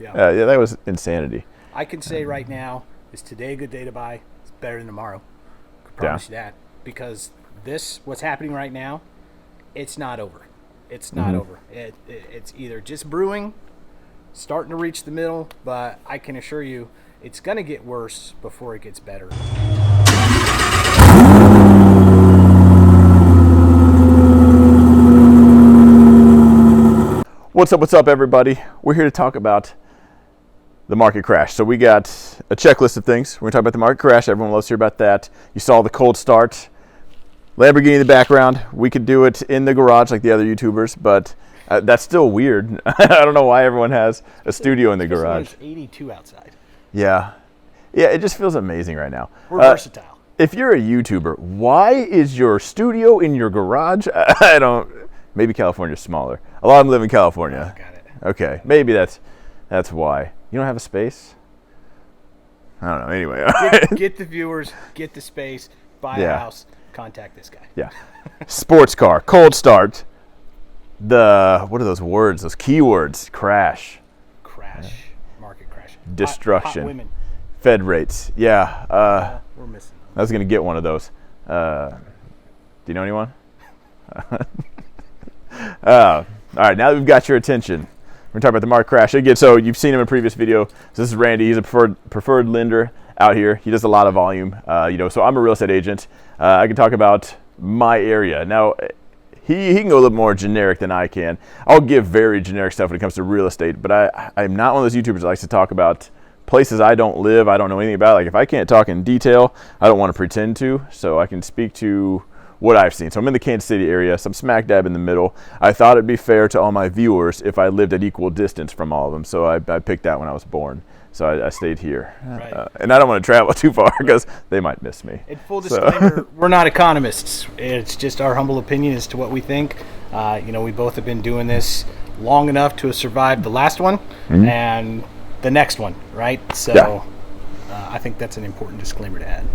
Yeah, that was insanity. I can say right now, is today a good day to buy? It's better than tomorrow. I can promise you that. Because what's happening right now, it's not over. It's not over. It's either just brewing, starting to reach the middle, but I can assure you it's going to get worse before it gets better. What's up, everybody? We're here to talk about the market crash. So we got a checklist of things. We're going to talk about the market crash. Everyone loves to hear about that. You saw the cold start. Lamborghini in the background. We could do it in the garage like the other YouTubers, but that's still weird. I don't know why everyone has a studio in the garage. It's 82 outside. Yeah, it just feels amazing right now. We're versatile. If you're a YouTuber, why is your studio in your garage? Maybe California's smaller. A lot of them live in California. Got it. Okay, maybe that's why. You don't have a space? I don't know. Anyway, get the viewers, get the space, buy a house, contact this guy. Yeah. Sports car, cold start. What are those words? Those keywords? Crash. Market crash. Destruction. Hot women. Fed rates. Yeah. We're missing. I was gonna get one of those. Do you know anyone? All right, now that we've got your attention, we're going to talk about the market crash. Again, so you've seen him in a previous video. So this is Randy. He's a preferred lender out here. He does a lot of volume. So I'm a real estate agent. I can talk about my area. Now, he can go a little more generic than I can. I'll give very generic stuff when it comes to real estate, but I'm not one of those YouTubers that likes to talk about places I don't live, I don't know anything about. Like, if I can't talk in detail, I don't want to pretend to. So I can speak to what I've seen. So I'm in the Kansas City area, so I'm smack dab in the middle. I thought it'd be fair to all my viewers if I lived at equal distance from all of them. So I picked that when I was born. So I stayed here. Right. And I don't want to travel too far because they might miss me. In full disclaimer, we're not economists. It's just our humble opinion as to what we think. We both have been doing this long enough to have survived the last one and the next one, right? So I think that's an important disclaimer to add.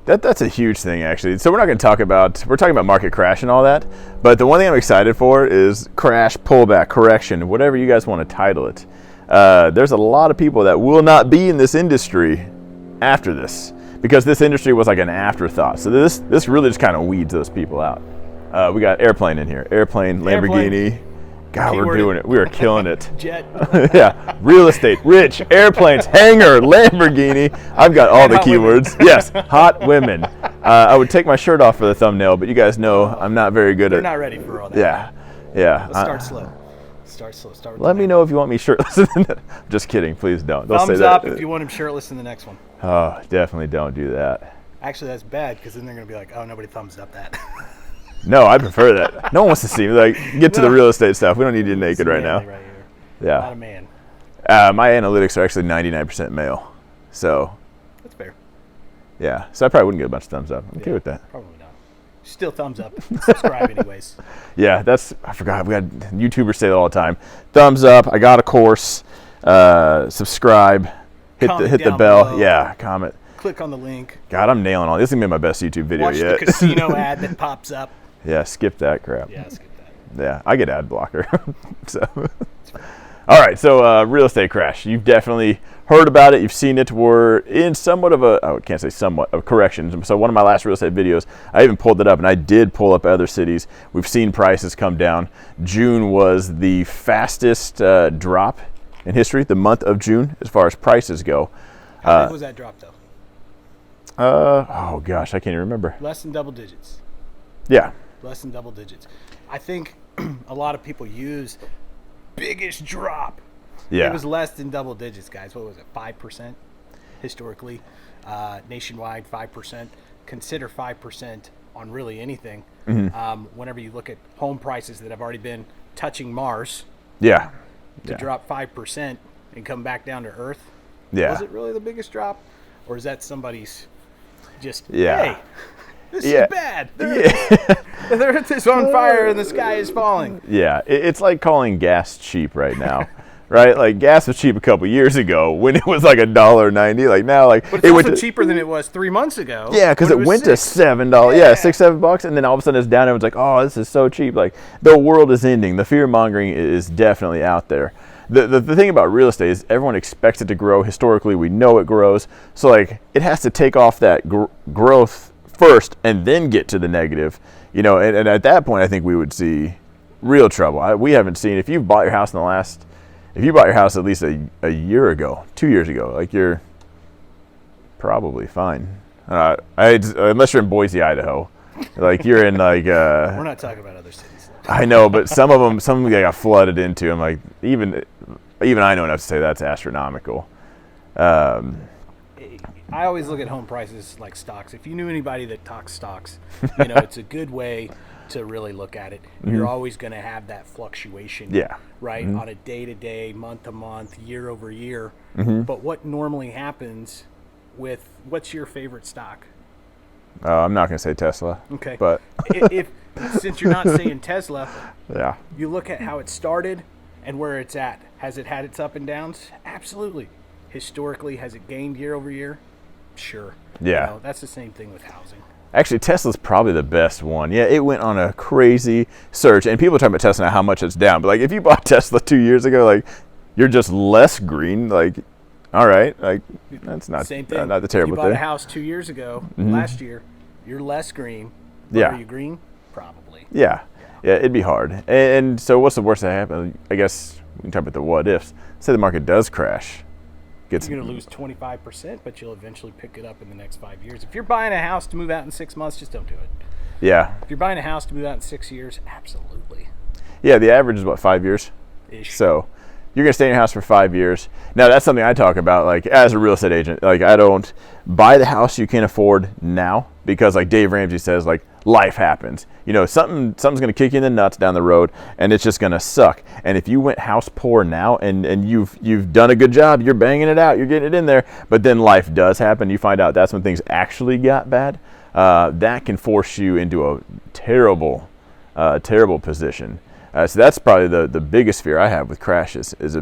That's a huge thing, actually. So we're talking about market crash and all that, but the one thing I'm excited for is crash, pullback, correction, whatever you guys want to title it. There's a lot of people that will not be in this industry after this, because this industry was like an afterthought. So this really just kind of weeds those people out. We got airplane in here, Lamborghini. God, we're doing it. We are killing it. Jet. Yeah. Real estate, rich, airplanes, hangar, Lamborghini. I've got all the keywords. Yes. Hot women. I would take my shirt off for the thumbnail, but you guys know I'm not very good You're not ready for all that. Yeah. Let's start slow. Start with let me know if you want me shirtless. Just kidding. Please don't. Don't Thumbs say up that. if you want him shirtless in the next one. Oh, definitely don't do that. Actually, that's bad, because then they're going to be like, oh, nobody thumbs up that. No, I prefer that. No one wants to see me. Like, get to the real estate stuff. We don't need you naked right now. Right here. Yeah. Not a man. My analytics are actually 99% male. So. That's fair. Yeah. So I probably wouldn't get a bunch of thumbs up. I'm okay with that. Probably not. Still thumbs up. Subscribe anyways. Yeah, I forgot. We got YouTubers say that all the time. Thumbs up. I got a course. Subscribe. Hit the bell. Below. Yeah. Comment. Click on the link. God, I'm nailing all this. Is gonna be my best YouTube video Watch yet. the casino ad that pops up. Yeah, skip that crap. Yeah, skip that. Yeah, I get ad blocker. So, all right. So, real estate crash. You've definitely heard about it. You've seen it. We're in somewhat of I can't say somewhat of corrections. So, one of my last real estate videos, I even pulled it up, and I did pull up other cities. We've seen prices come down. June was the fastest drop in history. The month of June, as far as prices go. How big was that drop, though? Oh gosh, I can't even remember. Less than double digits. Yeah. Less than double digits. I think a lot of people use biggest drop. Yeah. It was less than double digits, guys. What was it? 5% historically. Nationwide, 5%. Consider 5% on really anything. Whenever you look at home prices that have already been touching Mars. Yeah. To drop 5% and come back down to Earth. Yeah. Was it really the biggest drop? Or is that somebody's just, yeah. hey, this is bad. The Earth is on fire and the sky is falling. Yeah, it's like calling gas cheap right now. Right, like gas was cheap a couple years ago when it was like $1.90. Like now, like but it's also cheaper than it was 3 months ago. Yeah, because it went to $7. Yeah, $6-7, and then all of a sudden it's down. Everyone's like, "Oh, this is so cheap!" Like the world is ending. The fear mongering is definitely out there. The thing about real estate is everyone expects it to grow. Historically, we know it grows. So like it has to take off that growth first and then get to the negative. You know, and at that point, I think we would see real trouble. We haven't seen, if you bought your house at least a year ago, 2 years ago, like you're probably fine. Unless you're in Boise, Idaho. Like you're in like we're not talking about other cities. I know, but some of them got flooded into. I'm like, even I know enough to say that's astronomical. I always look at home prices like stocks. If you knew anybody that talks stocks, you know, it's a good way to really look at it. You're always going to have that fluctuation, right, on a day-to-day, month-to-month, year-over-year. But what normally happens with, what's your favorite stock? I'm not going to say Tesla. Okay. But if since you're not saying Tesla, yeah, you look at how it started and where it's at. Has it had its up and downs? Absolutely. Historically, has it gained year over year? Sure. Yeah. You know, that's the same thing with housing. Actually, Tesla's probably the best one. Yeah, it went on a crazy surge, and people are talking about Tesla now, how much it's down. But like, if you bought Tesla 2 years ago, like you're just less green. Like, all right, like that's not same thing. Not the terrible thing. You bought thing. a house 2 years ago, last year, you're less green. But Yeah. Are you green? Probably. Yeah, it'd be hard. And so, what's the worst that happen? I guess we can talk about the what ifs. Say the market does crash. You're going to lose 25%, but you'll eventually pick it up in the next 5 years. If you're buying a house to move out in 6 months, just don't do it. Yeah. If you're buying a house to move out in 6 years, absolutely. Yeah, the average is what, 5 years? Ish. So you're going to stay in your house for 5 years. Now, that's something I talk about, like, as a real estate agent. Like, I don't buy the house you can afford now because, like Dave Ramsey says, like, life happens. You know, something's going to kick you in the nuts down the road, and it's just going to suck. And if you went house poor now and you've done a good job, you're banging it out, you're getting it in there, but then life does happen, you find out that's when things actually got bad, that can force you into a terrible position. So that's probably the biggest fear I have with crashes is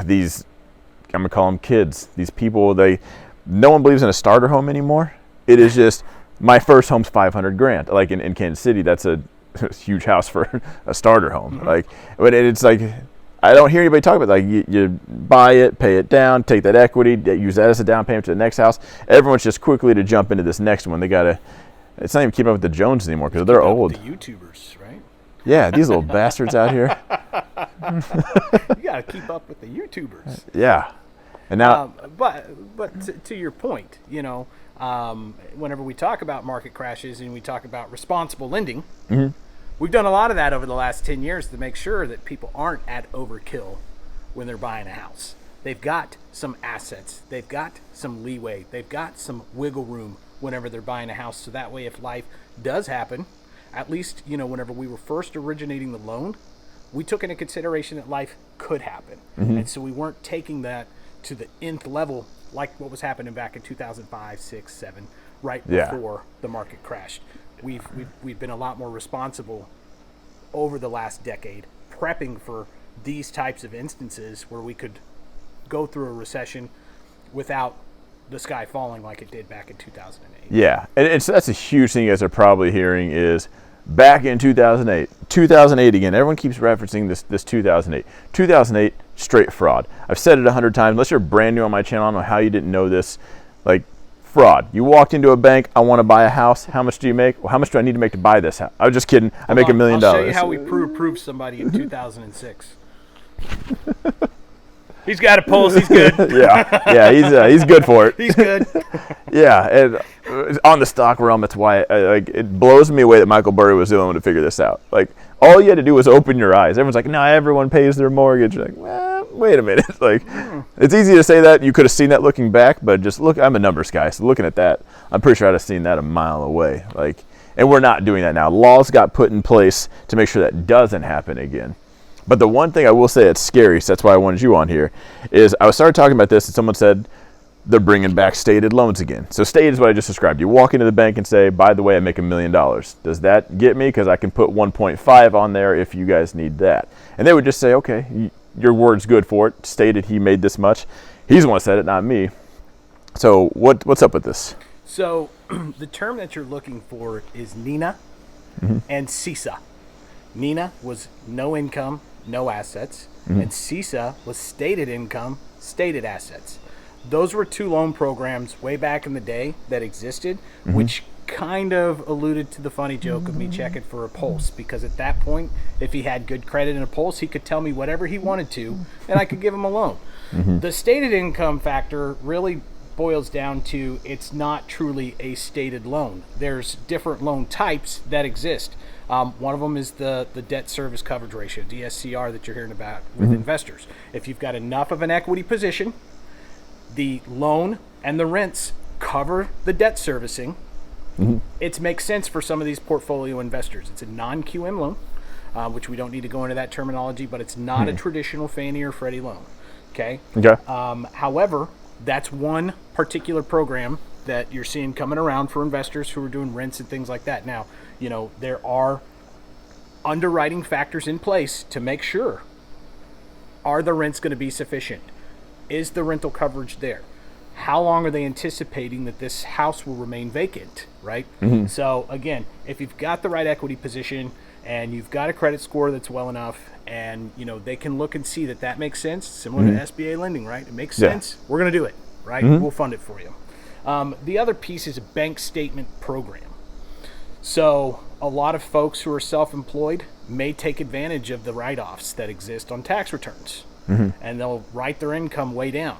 these, I'm going to call them kids, these people, no one believes in a starter home anymore. It is just, my first home's $500,000. Like in Kansas City, that's a huge house for a starter home. Like, but it's like, I don't hear anybody talk about like you buy it, pay it down, take that equity, use that as a down payment to the next house. Everyone's just quickly to jump into this next one. It's not even keeping up with the Joneses anymore because they're old. The YouTubers, right? Yeah, these little bastards out here. You got to keep up with the YouTubers. Yeah, and now, but to your point, you know. Whenever we talk about market crashes and we talk about responsible lending, we've done a lot of that over the last 10 years to make sure that people aren't at overkill when they're buying a house. They've got some assets. They've got some leeway. They've got some wiggle room whenever they're buying a house. So that way, if life does happen, at least, you know, whenever we were first originating the loan, we took into consideration that life could happen. And so we weren't taking that to the nth level like what was happening back in 2005, 6, 7, right before the market crashed. We've been a lot more responsible over the last decade, prepping for these types of instances where we could go through a recession without the sky falling like it did back in 2008. Yeah, and so that's a huge thing you guys are probably hearing is back in 2008 again. Everyone keeps referencing this 2008 straight fraud. I've said it 100 times. Unless you're brand new on my channel, I don't know how you didn't know this. Like, fraud. You walked into a bank. I want to buy a house. How much do you make? Well, how much do I need to make to buy this house? I was just kidding. I make $1 million. I'll show you how we proved somebody in 2006. He's got a pulse. He's good. yeah, he's good for it. He's good. Yeah, and on the stock realm, that's why it blows me away that Michael Burry was the only one to figure this out. Like, all you had to do was open your eyes. Everyone's like, no, everyone pays their mortgage. You're like, well, wait a minute. Like, it's easy to say that. You could have seen that looking back, but just look, I'm a numbers guy, so looking at that, I'm pretty sure I'd have seen that a mile away. Like, and we're not doing that now. Laws got put in place to make sure that doesn't happen again. But the one thing I will say that's scary, so that's why I wanted you on here, is I started talking about this and someone said they're bringing back stated loans again. So stated is what I just described. You walk into the bank and say, by the way, I make $1 million. Does that get me? Because I can put 1.5 on there if you guys need that. And they would just say, okay, your word's good for it. Stated he made this much. He's the one who said it, not me. So what's up with this? So the term that you're looking for is NINA and CISA. NINA was no income, no assets. and CISA was stated income, stated assets. Those were two loan programs way back in the day that existed, which kind of alluded to the funny joke of me checking for a pulse, because at that point, if he had good credit and a pulse, he could tell me whatever he wanted to, and I could give him a loan. The stated income factor really boils down to it's not truly a stated loan. There's different loan types that exist. One of them is the debt service coverage ratio, DSCR, that you're hearing about with investors. If you've got enough of an equity position, the loan and the rents cover the debt servicing. It makes sense for some of these portfolio investors. It's a non-QM loan, which we don't need to go into that terminology, but it's not a traditional Fannie or Freddie loan. Okay. However, that's one particular program that you're seeing coming around for investors who are doing rents and things like that. Now, there are underwriting factors in place to make sure, are the rents going to be sufficient? Is the rental coverage there? How long are they anticipating that this house will remain vacant, right? So again, if you've got the right equity position and you've got a credit score that's well enough, and they can look and see that makes sense, similar to SBA lending, right? It makes sense. We're going to do it, right? We'll fund it for you. The other piece is a bank statement program. So a lot of folks who are self-employed may take advantage of the write-offs that exist on tax returns, and they'll write their income way down.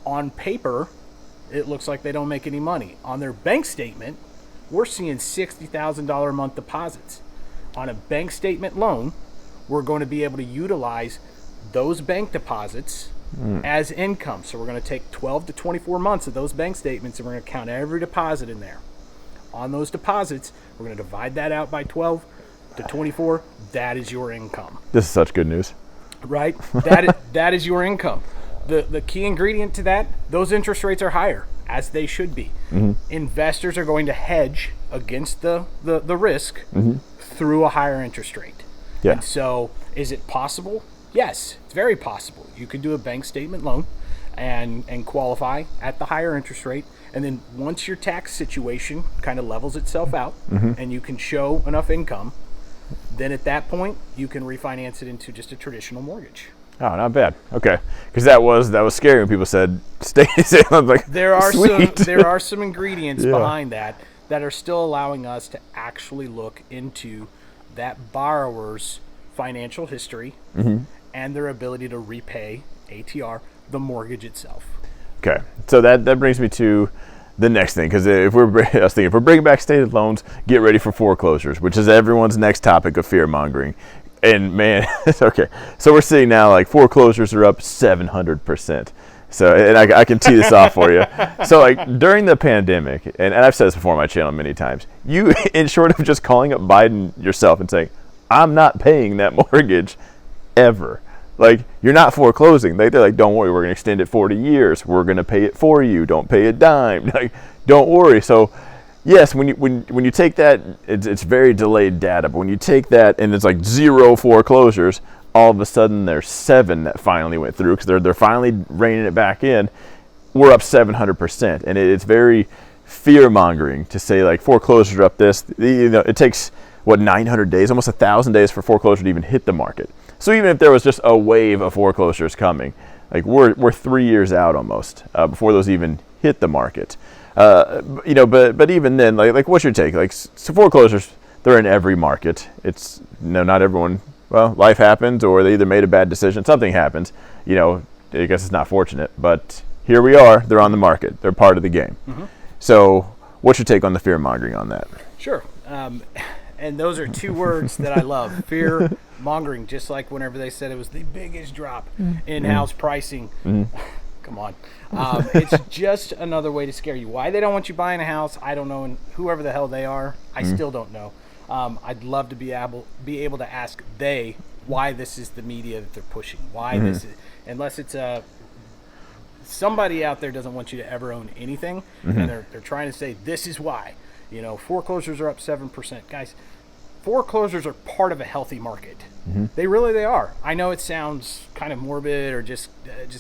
On paper, it looks like they don't make any money. On their bank statement, we're seeing $60,000 a month deposits. On a bank statement loan, we're going to be able to utilize those bank deposits as income. So we're going to take 12 to 24 months of those bank statements, and we're going to count every deposit in there. On those deposits, we're going to divide that out by 12 to 24. That is your income. This is such good news. Right? That is your income. The key ingredient to that, those interest rates are higher, as they should be. Investors are going to hedge against the risk through a higher interest rate. And so is it possible? Yes, it's very possible. You could do a bank statement loan and qualify at the higher interest rate. And then once your tax situation kind of levels itself out and you can show enough income, then at that point you can refinance it into just a traditional mortgage. Oh, not bad. Okay, because that was scary when people said stay. I was like, there are sweet. some ingredients behind that are still allowing us to actually look into that borrower's financial history and their ability to repay ATR, the mortgage itself. Okay, so that brings me to the next thing, because if we're bringing back stated loans, get ready for foreclosures, which is everyone's next topic of fear mongering. And man, okay, so we're seeing now like foreclosures are up 700%. So, and I can tee this off for you. So like during the pandemic, and I've said this before on my channel many times, you, in short of just calling up Biden yourself and saying, I'm not paying that mortgage ever. Like, you're not foreclosing. They're like, don't worry, we're going to extend it 40 years. We're going to pay it for you. Don't pay a dime. Like, don't worry. So yes, when you take that, it's very delayed data, but when you take that and it's like 0 foreclosures, all of a sudden there's 7 that finally went through because they're finally reining it back in. We're up 700%, and it's very fear-mongering to say like foreclosures are up this. It takes 900 days, almost 1,000 days for foreclosure to even hit the market. So even if there was just a wave of foreclosures coming, like we're 3 years out almost before those even hit the market. But even then, like what's your take? Like, so foreclosures, they're in every market. It's not everyone. Well, life happens, or they either made a bad decision, something happens. I guess it's not fortunate, but here we are. They're on the market. They're part of the game. So, what's your take on the fear mongering on that? Sure. And those are 2 words that I love: fear mongering. Just like whenever they said it was the biggest drop in house pricing. Come on. It's just another way to scare you. Why they don't want you buying a house, I don't know, and whoever the hell they are, I still don't know. I'd love to be able to ask why this is the media that they're pushing. Why this is, unless it's somebody out there doesn't want you to ever own anything, and they're trying to say this is why. Foreclosures are up 7%. Guys, foreclosures are part of a healthy market. They are. I know it sounds kind of morbid or just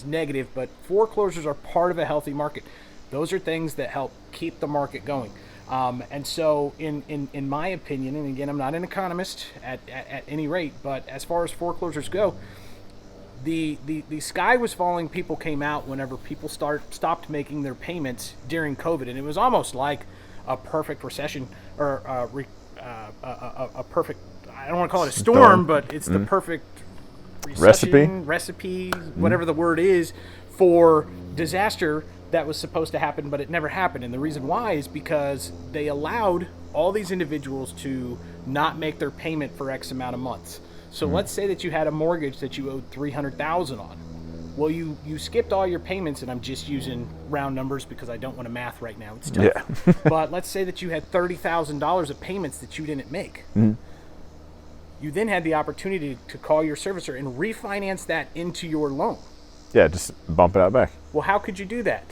negative, but foreclosures are part of a healthy market. Those are things that help keep the market going. And so in my opinion, and again, I'm not an economist at any rate, but as far as foreclosures go, the sky was falling. People came out whenever people stopped making their payments during COVID, and it was almost like a perfect recession or a perfect. I don't want to call it a storm, but it's the perfect recipe, whatever the word is, for disaster that was supposed to happen, but it never happened. And the reason why is because they allowed all these individuals to not make their payment for X amount of months. So let's say that you had a mortgage that you owed $300,000 on. Well, you skipped all your payments, and I'm just using round numbers because I don't want to math right now. It's tough. Yeah. But let's say that you had $30,000 of payments that you didn't make. You then had the opportunity to call your servicer and refinance that into your loan. Yeah, just bump it out back. Well, how could you do that?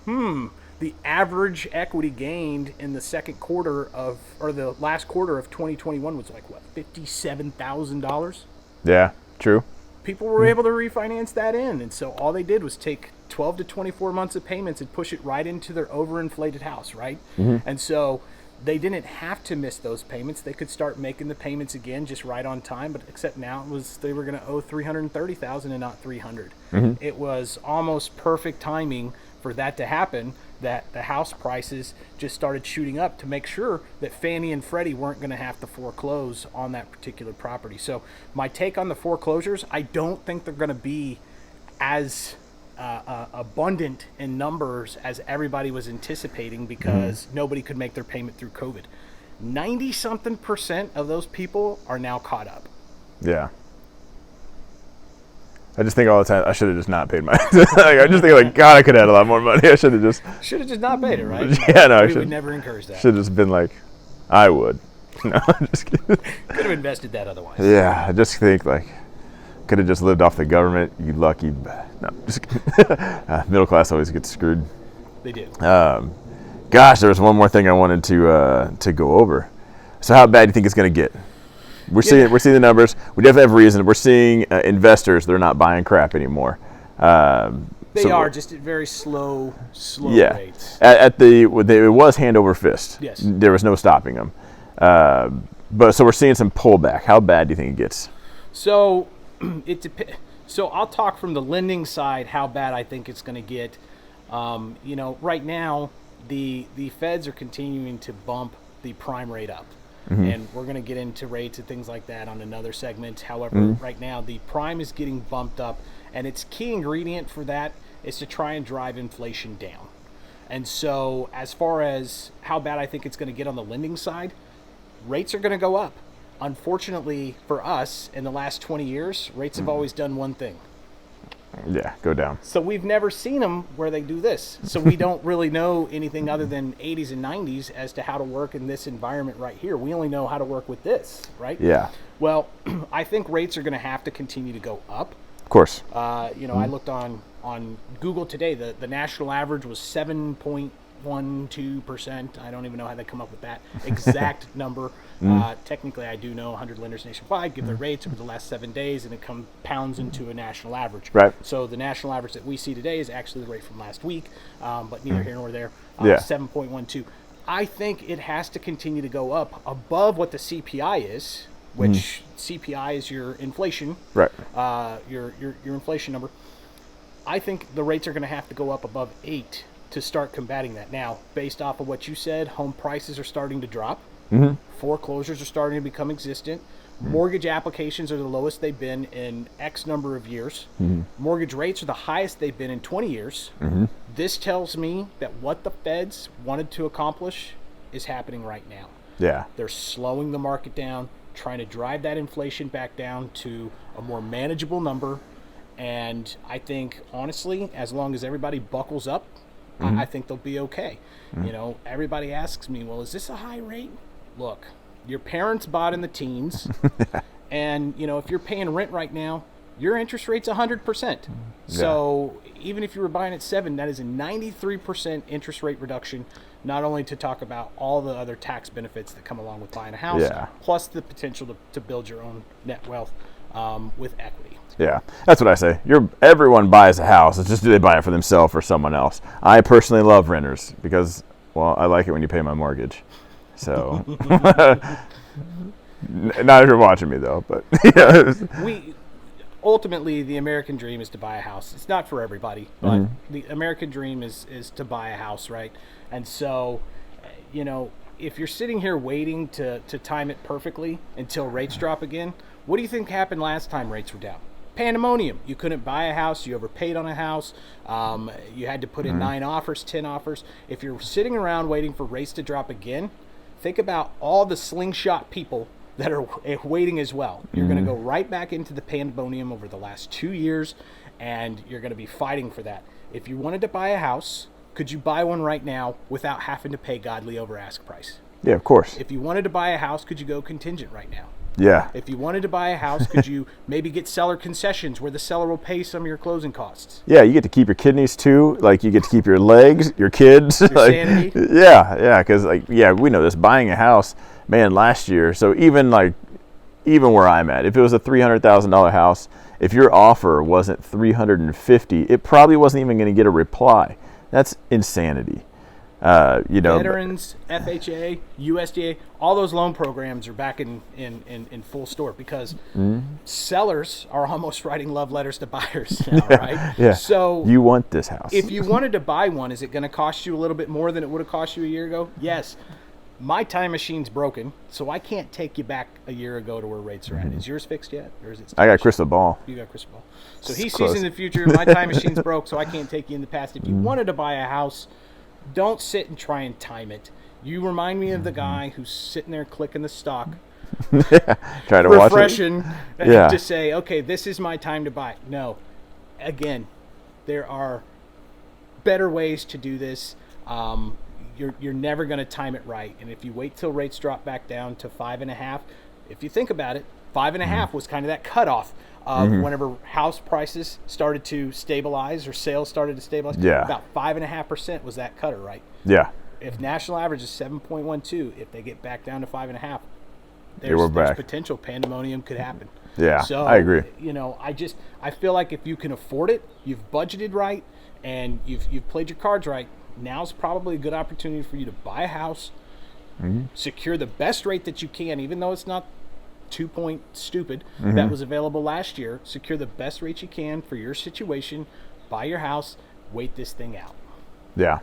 The average equity gained in the the last quarter of 2021 was like, what, $57,000? Yeah, true. People were able to refinance that in. And so all they did was take 12 to 24 months of payments and push it right into their overinflated house, right? And so they didn't have to miss those payments. They could start making the payments again just right on time, but except now they were going to owe $330,000 and not $300,000. It was almost perfect timing for that to happen, that the house prices just started shooting up to make sure that Fannie and Freddie weren't going to have to foreclose on that particular property. So my take on the foreclosures, I don't think they're going to be as abundant in numbers as everybody was anticipating because nobody could make their payment through COVID. 90-something% of those people are now caught up. Yeah. I just think all the time, I should have just not paid my. I just think like, God, I could have had a lot more money. I should have just not paid it, right? Yeah, no, we would never encourage that. Should have just been like, I would. No, I'm just kidding. Could have invested that otherwise. Yeah, I just think like, could have just lived off the government. You lucky. No, just kidding. Middle class always gets screwed. They do. Gosh, there was one more thing I wanted to go over. So how bad do you think it's going to get? We're seeing the numbers. We definitely have reason. We're seeing investors. They're not buying crap anymore. They are just at very slow rates. It was hand over fist. Yes. There was no stopping them. But so we're seeing some pullback. How bad do you think it gets? So it depends. So I'll talk from the lending side. How bad I think it's going to get. Right now the feds are continuing to bump the prime rate up. And we're going to get into rates and things like that on another segment. However, right now the prime is getting bumped up, and its key ingredient for that is to try and drive inflation down. And so as far as how bad I think it's going to get on the lending side, rates are going to go up. Unfortunately for us, in the last 20 years, rates have always done one thing. Yeah, go down. So we've never seen them where they do this. So we don't really know anything other than 80s and 90s as to how to work in this environment right here. We only know how to work with this, right? Yeah. Well, I think rates are going to have to continue to go up. Of course. I looked on Google today. The national average was 7.12%. I don't even know how they come up with that exact number. Technically, I do know 100 lenders nationwide give their rates over the last 7 days, and it compounds into a national average. Right. So the national average that we see today is actually the rate from last week, but neither here nor there. 7.12. I think it has to continue to go up above what the CPI is, which CPI is your inflation. Right. Your inflation number. I think the rates are going to have to go up above 8 to start combating that. Now, based off of what you said, home prices are starting to drop. Foreclosures are starting to become existent. Mortgage applications are the lowest they've been in X number of years. Mortgage rates are the highest they've been in 20 years. This tells me that what the feds wanted to accomplish is happening right now. Yeah. They're slowing the market down, trying to drive that inflation back down to a more manageable number. And I think, honestly, as long as everybody buckles up, I think they'll be okay. Everybody asks me, well, is this a high rate? Look, your parents bought in the teens, and, if you're paying rent right now, your interest rate's 100%. So even if you were buying at 7, that is a 93% interest rate reduction, not only to talk about all the other tax benefits that come along with buying a house, plus the potential to build your own net wealth with equity. Yeah, that's what I say. Everyone buys a house. It's just do they buy it for themselves or someone else. I personally love renters because, well, I like it when you pay my mortgage. So, not if you're watching me though, but ultimately the American dream is to buy a house. It's not for everybody, but the American dream is to buy a house, right? And so, if you're sitting here waiting to time it perfectly until rates drop again, what do you think happened last time rates were down? Pandemonium. You couldn't buy a house. You overpaid on a house. You had to put in 9 offers, 10 offers. If you're sitting around waiting for rates to drop again, think about all the slingshot people that are waiting as well. You're going to go right back into the pandemonium over the last 2 years, and you're going to be fighting for that. If you wanted to buy a house, could you buy one right now without having to pay godly over ask price? Yeah, of course. If you wanted to buy a house, could you go contingent right now? Yeah. If you wanted to buy a house, could you maybe get seller concessions where the seller will pay some of your closing costs? Yeah, you get to keep your kidneys too. Like, you get to keep your legs, your kids. Your like, sanity. Yeah, because we know this. Buying a house, man, last year. So even where I'm at, if it was a $300,000 house, if your offer wasn't $350,000, it probably wasn't even going to get a reply. That's insanity. Veterans, FHA, USDA, all those loan programs are back in full store because sellers are almost writing love letters to buyers now, right? Yeah. So you want this house. If you wanted to buy one, is it going to cost you a little bit more than it would have cost you a year ago? Yes. My time machine's broken, so I can't take you back a year ago to where rates are at. Is yours fixed yet, or is it? I got crystal ball. You got crystal ball. So he sees in the future. My time machine's broke, so I can't take you in the past. If you wanted to buy a house, don't sit and try and time it. You remind me of the guy who's sitting there clicking the stock, trying to refreshing, watch it. to say, okay, this is my time to buy. No, again, there are better ways to do this. You're never going to time it right. And if you wait till rates drop back down to 5.5, if you think about it, 5.5 was kind of that cutoff of whenever house prices started to stabilize or sales started to stabilize. Yeah. About 5.5% was that cutter, right? Yeah. If national average is 7.12, if they get back down to 5.5, we're there's back. potential pandemonium could happen. Yeah, so, I agree. I feel like if you can afford it, you've budgeted right, and you've played your cards right, now's probably a good opportunity for you to buy a house, secure the best rate that you can, even though it's not 2-point stupid that was available last year. Secure the best rate you can for your situation, buy your house, wait this thing out. Yeah,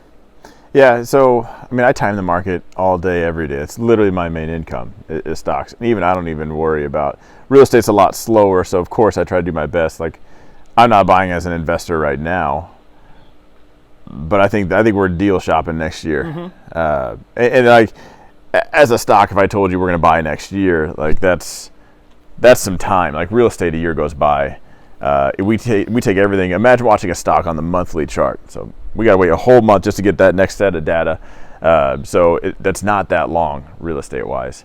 so, I time the market all day, every day. It's literally my main income is stocks. And even I don't even worry about, real estate's a lot slower, so of course I try to do my best. Like, I'm not buying as an investor right now, but I think we're deal shopping next year. And like, as a stock, if I told you we're going to buy next year, like that's some time. Like, real estate, a year goes by. We take everything. Imagine watching a stock on the monthly chart. So we got to wait a whole month just to get that next set of data. So that's not that long, real estate wise.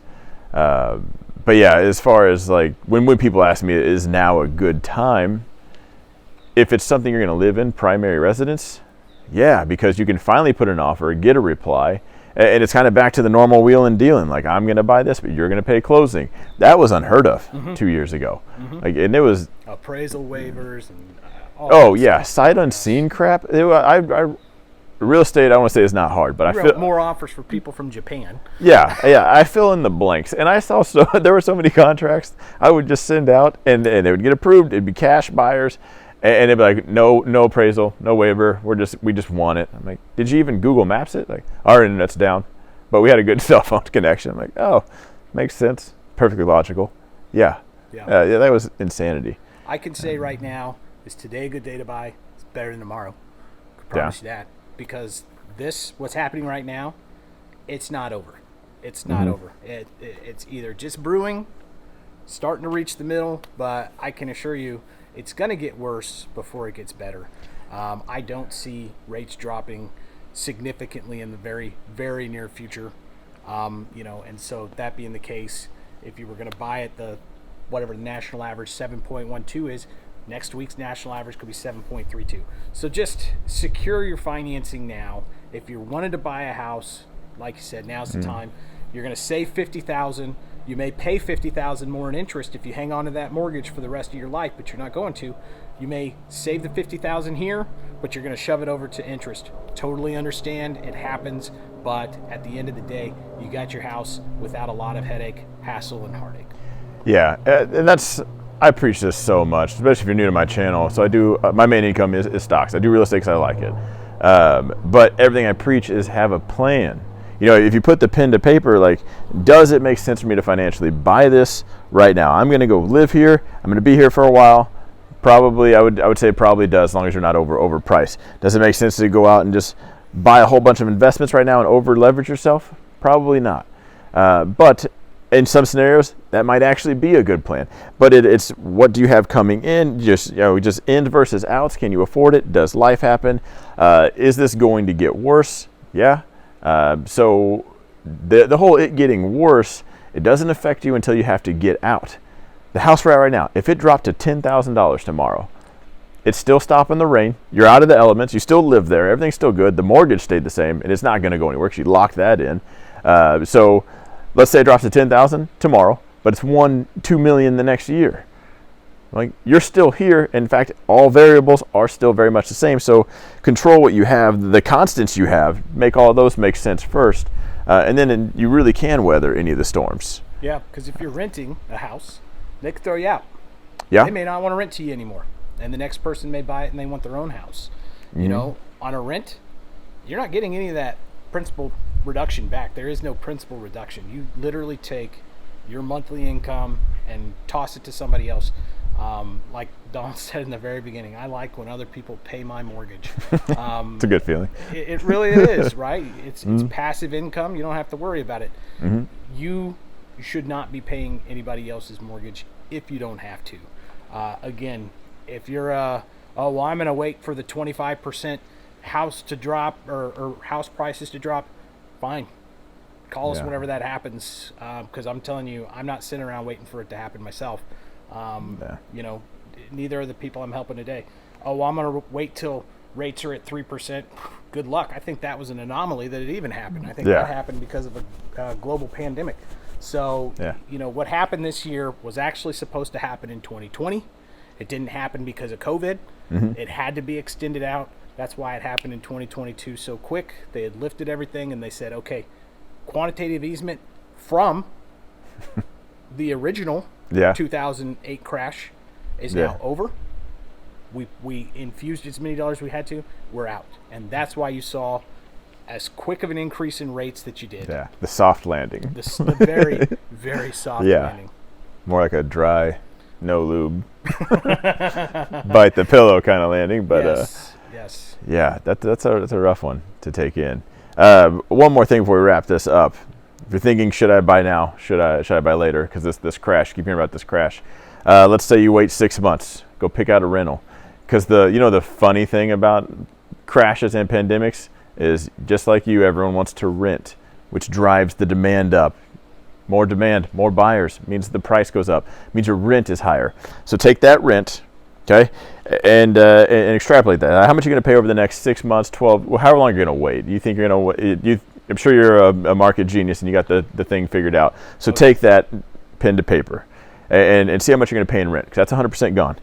But yeah, as far as like when people ask me, is now a good time? If it's something you're going to live in, primary residence, yeah, because you can finally put an offer, get a reply, and it's kind of back to the normal wheel and dealing. Like, I'm going to buy this, but you're going to pay closing. That was unheard of 2 years ago. Like, and it was appraisal waivers and all that stuff. Sight unseen crap. Real estate, I want to say, is not hard, but I feel more offers for people from Japan. Yeah, I fill in the blanks, and I saw there were so many contracts I would just send out, and they would get approved. It'd be cash buyers. And they'd be like, no appraisal, no waiver. We just want it. I'm like, did you even Google Maps it? Like, our internet's down, but we had a good cell phone connection. I'm like, oh, makes sense, perfectly logical. Yeah, that was insanity. I can say right now, is today a good day to buy? It's better than tomorrow. I can promise you that, because what's happening right now, it's not over. It's not over. It's either just brewing, starting to reach the middle, but I can assure you, it's going to get worse before it gets better. I don't see rates dropping significantly in the very, very near future. And so that being the case, if you were going to buy at whatever the national average 7.12 is, next week's national average could be 7.32. So just secure your financing now. If you wanted to buy a house, like you said, now's the time. You're going to save $50,000. You may pay $50,000 more in interest if you hang on to that mortgage for the rest of your life, but you're not going to. You may save the $50,000 here, but you're going to shove it over to interest. Totally understand, it happens, but at the end of the day, you got your house without a lot of headache, hassle, and heartache. Yeah, and that's I preach this so much, especially if you're new to my channel. So I do, my main income is stocks. I do real estate because I like it. But everything I preach is have a plan. You know, if you put the pen to paper, like, does it make sense for me to financially buy this right now? I'm going to go live here. I'm going to be here for a while. Probably, I would say it probably does, as long as you're not overpriced. Does it make sense to go out and just buy a whole bunch of investments right now and over leverage yourself? Probably not. But in some scenarios, that might actually be a good plan. But it's what do you have coming in? Just in versus outs. Can you afford it? Does life happen? Is this going to get worse? Yeah. So the whole it getting worse, it doesn't affect you until you have to get out. The house we're at right now, if it dropped to $10,000 tomorrow, it's still stopping the rain. You're out of the elements. You still live there. Everything's still good. The mortgage stayed the same, and it's not going to go anywhere because you locked that in. So let's say it drops to $10,000 tomorrow, but it's $2 million the next year. Like, you're still here. In fact, all variables are still very much the same. So control what you have, the constants you have, make all of those make sense first, and then you really can weather any of the storms. Yeah, because if you're renting a house, they could throw you out. Yeah. They may not want to rent to you anymore, and the next person may buy it and they want their own house. You know, on a rent, you're not getting any of that principal reduction back. There is no principal reduction. You literally take your monthly income and toss it to somebody else. Like Don said in the very beginning, I like when other people pay my mortgage. It's a good feeling. It really is, right? It's passive income. You don't have to worry about it. You should not be paying anybody else's mortgage if you don't have to. Again, if you're I'm going to wait for the 25% house to drop or house prices to drop, fine. Call us whenever that happens, because I'm telling you, I'm not sitting around waiting for it to happen myself. You know, neither are the people I'm helping today. Oh, I'm going to wait till rates are at 3%. Good luck. I think that was an anomaly that it even happened. I think that happened because of a global pandemic. So, you know, what happened this year was actually supposed to happen in 2020. It didn't happen because of COVID. It had to be extended out. That's why it happened in 2022 so quick. They had lifted everything and they said, okay, quantitative easement from the original 2008 crash is now over. We infused as many dollars we had to. We're out. And that's why you saw as quick of an increase in rates that you did. Yeah, the soft landing. The very, very soft landing. More like a dry, no lube, bite the pillow kind of landing. But yes. Yeah, that's a rough one to take in. One more thing before we wrap this up. If you're thinking, should I buy now? Should I buy later? Because this crash, keep hearing about this crash. Let's say you wait 6 months, go pick out a rental. Because the funny thing about crashes and pandemics is, just like you, everyone wants to rent, which drives the demand up. More demand, more buyers, means the price goes up, means your rent is higher. So take that rent, okay, and extrapolate that. How much are you going to pay over the next 6 months, 12, how long are you going to wait? Do you think you're going to wait? I'm sure you're a market genius and you got the thing figured out. So take that pen to paper and see how much you're going to pay in rent, because that's 100% gone.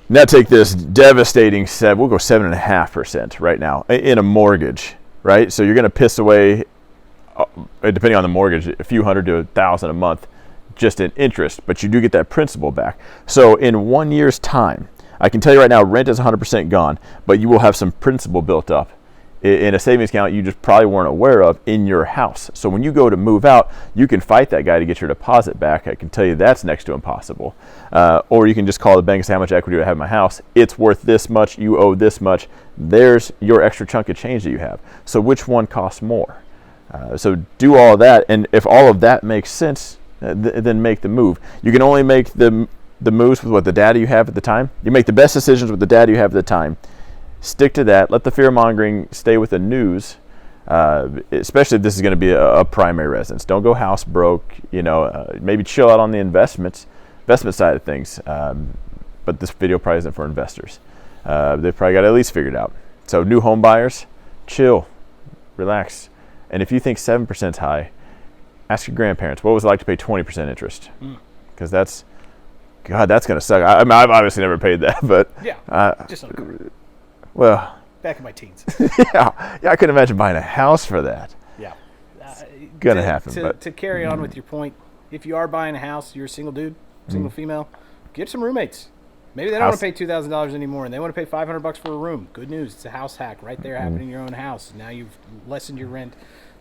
Now take this devastating we'll go 7.5% right now in a mortgage, right? So you're going to piss away, depending on the mortgage, a few hundred to $1,000 a month just in interest, but you do get that principal back. So in 1 year's time, I can tell you right now, rent is 100% gone, but you will have some principal built up in a savings account you just probably weren't aware of in your house. So when you go to move out, you can fight that guy to get your deposit back. I can tell you that's next to impossible. Or you can just call the bank and say, how much equity do I have in my house? It's worth this much. You owe this much. There's your extra chunk of change that you have. So which one costs more? So do all of that, and if all of that makes sense, then make the move. You can only make the moves with the data you have at the time. You make the best decisions with the data you have at the time. Stick to that. Let the fear-mongering stay with the news, especially if this is going to be a primary residence. Don't go house broke. Maybe chill out on the investment side of things. But this video probably isn't for investors. They've probably got it at least figured out. So new home buyers, chill, relax. And if you think 7% is high, ask your grandparents, what was it like to pay 20% interest? Because that's going to suck. I've obviously never paid that, but just on the card. Well, back in my teens. yeah, I couldn't imagine buying a house for that. Yeah, gonna happen. To carry on with your point, if you are buying a house, you're a single dude, single female, Get some roommates. Maybe they don't want to pay $2,000 anymore, and they want to pay $500 for a room. Good news. It's a house hack right there happening in your own house. Now you've lessened your rent,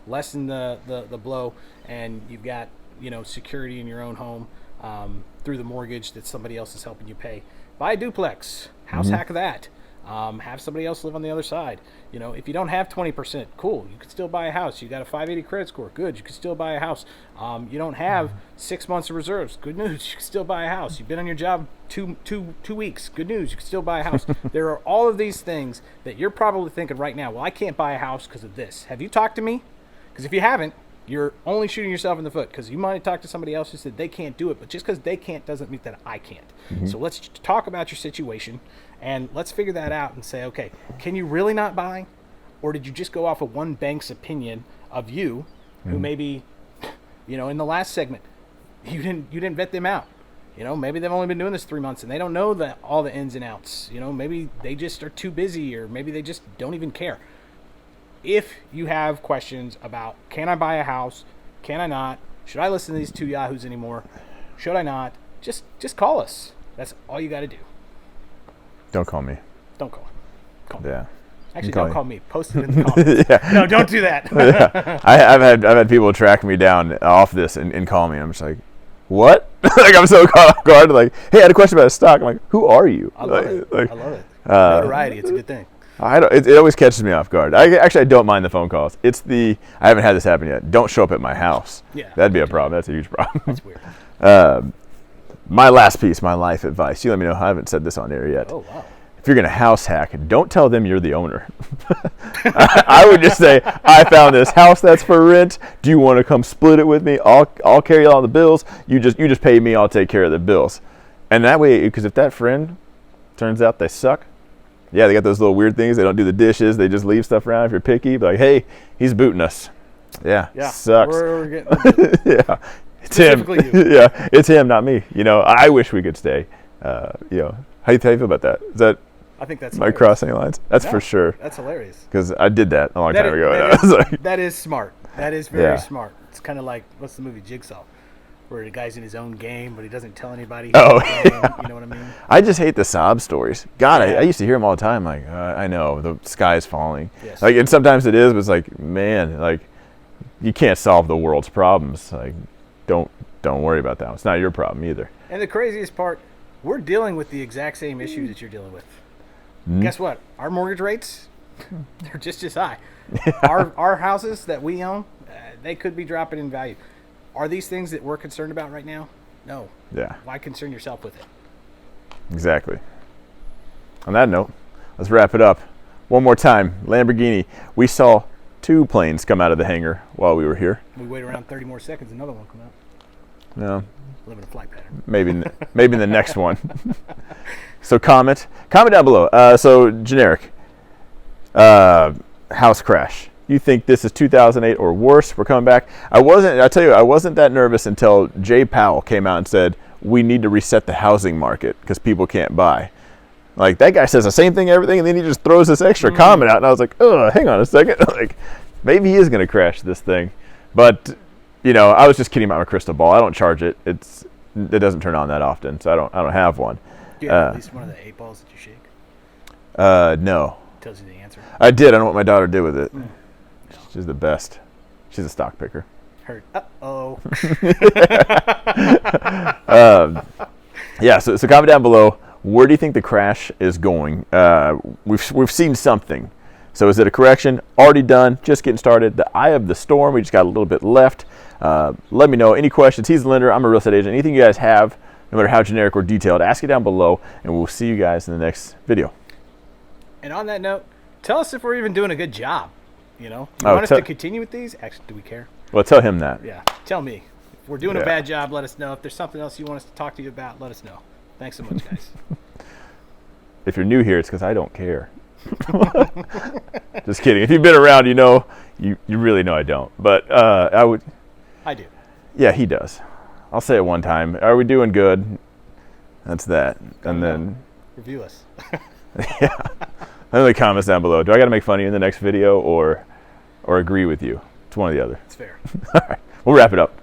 lessened the blow, and you've got, security in your own home through the mortgage that somebody else is helping you pay. Buy a duplex. House hack that. Have somebody else live on the other side. If you don't have 20%, cool. You could still buy a house. You got a 580 credit score. Good. You could still buy a house. You don't have 6 months of reserves. Good news. You can still buy a house. You've been on your job two weeks. Good news. You can still buy a house. There are all of these things that you're probably thinking right now, well, I can't buy a house because of this. Have you talked to me? Because if you haven't, you're only shooting yourself in the foot, because you might have talked to somebody else who said they can't do it, but just because they can't doesn't mean that I can't. So let's talk about your situation, and let's figure that out and say, okay, can you really not buy? Or did you just go off of one bank's opinion of you, who maybe, in the last segment, you didn't vet them out. Maybe they've only been doing this 3 months and they don't know all the ins and outs. Maybe they just are too busy, or maybe they just don't even care. If you have questions about, can I buy a house? Can I not? Should I listen to these two yahoos anymore? Should I not? Just call us. That's all you got to do. Don't call me. Don't call. Call me. Yeah. Actually, don't call me. Post it in the comments. Yeah. No, don't do that. Yeah. I've had people track me down off this and call me. I'm just like, what? Like, I'm so caught off guard. Like, hey, I had a question about a stock. I'm like, who are you? I love it. I love it. Notoriety. It's a good thing. It always catches me off guard. I don't mind the phone calls. I haven't had this happen yet. Don't show up at my house. Yeah. That'd be a problem. That's a huge problem. That's weird. My last piece, my life advice. You let me know. I haven't said this on air yet. Oh, wow. If you're going to house hack, don't tell them you're the owner. I would just say, I found this house that's for rent. Do you want to come split it with me? I'll carry all the bills. You just pay me. I'll take care of the bills. And that way, because if that friend turns out they suck, yeah, they got those little weird things. They don't do the dishes. They just leave stuff around if you're picky. But like, hey, he's booting us. Yeah, sucks. We're getting yeah, it's him. Yeah, it's him, not me. I wish we could stay. How do you feel about that? Is that? I think that's. Am I crossing lines? That's for sure. That's hilarious. Because I did that a long time ago. That is smart. That is very smart. It's kind of like, what's the movie Jigsaw, where the guy's in his own game, but he doesn't tell anybody. Oh, you know what I mean? I just hate the sob stories. God, I used to hear them all the time. Like, I know the sky's falling. Yes. Like, and sometimes it is, but it's like, man, like, you can't solve the world's problems. Like, don't worry about that. It's not your problem either. And the craziest part, we're dealing with the exact same issue that you're dealing with. Guess what? Our mortgage rates, they're just as high. Our houses that we own, they could be dropping in value. Are these things that we're concerned about right now? No. Yeah. Why concern yourself with it? Exactly. On that note, let's wrap it up. One more time, Lamborghini. We saw 2 planes come out of the hangar while we were here. We wait around 30 more seconds, another one come out. No. Living a flight pattern. Maybe in the next one. So comment down below. So generic. House crash. You think this is 2008 or worse? We're coming back. I wasn't that nervous until Jay Powell came out and said, we need to reset the housing market because people can't buy. Like, that guy says the same thing, everything, and then he just throws this extra comment out, and I was like, hang on a second. Like, maybe he is going to crash this thing. But, I was just kidding about my crystal ball. I don't charge it. It doesn't turn on that often, so I don't have one. Do you have at least one of the 8 balls that you shake? No. Tells you the answer. I did. I don't know what my daughter did with it. No. She's the best. She's a stock picker. Heard. Uh-oh. Yeah, so comment down below. Where do you think the crash is going? We've seen something. So is it a correction? Already done. Just getting started. The eye of the storm. We just got a little bit left. Let me know. Any questions? He's the lender. I'm a real estate agent. Anything you guys have, no matter how generic or detailed, ask it down below, and we'll see you guys in the next video. And on that note, tell us if we're even doing a good job. You want us to continue with these? Actually, do we care? Well, tell him that. Yeah, tell me. If we're doing a bad job, let us know. If there's something else you want us to talk to you about, let us know. Thanks so much, guys. If you're new here, it's because I don't care. Just kidding. If you've been around, you really know I don't. But I do. Yeah, he does. I'll say it one time. Are we doing good? That's that. And then review us. Yeah. Leave the comments down below. Do I got to make fun of you in the next video or agree with you? It's one or the other. It's fair. All right. We'll wrap it up.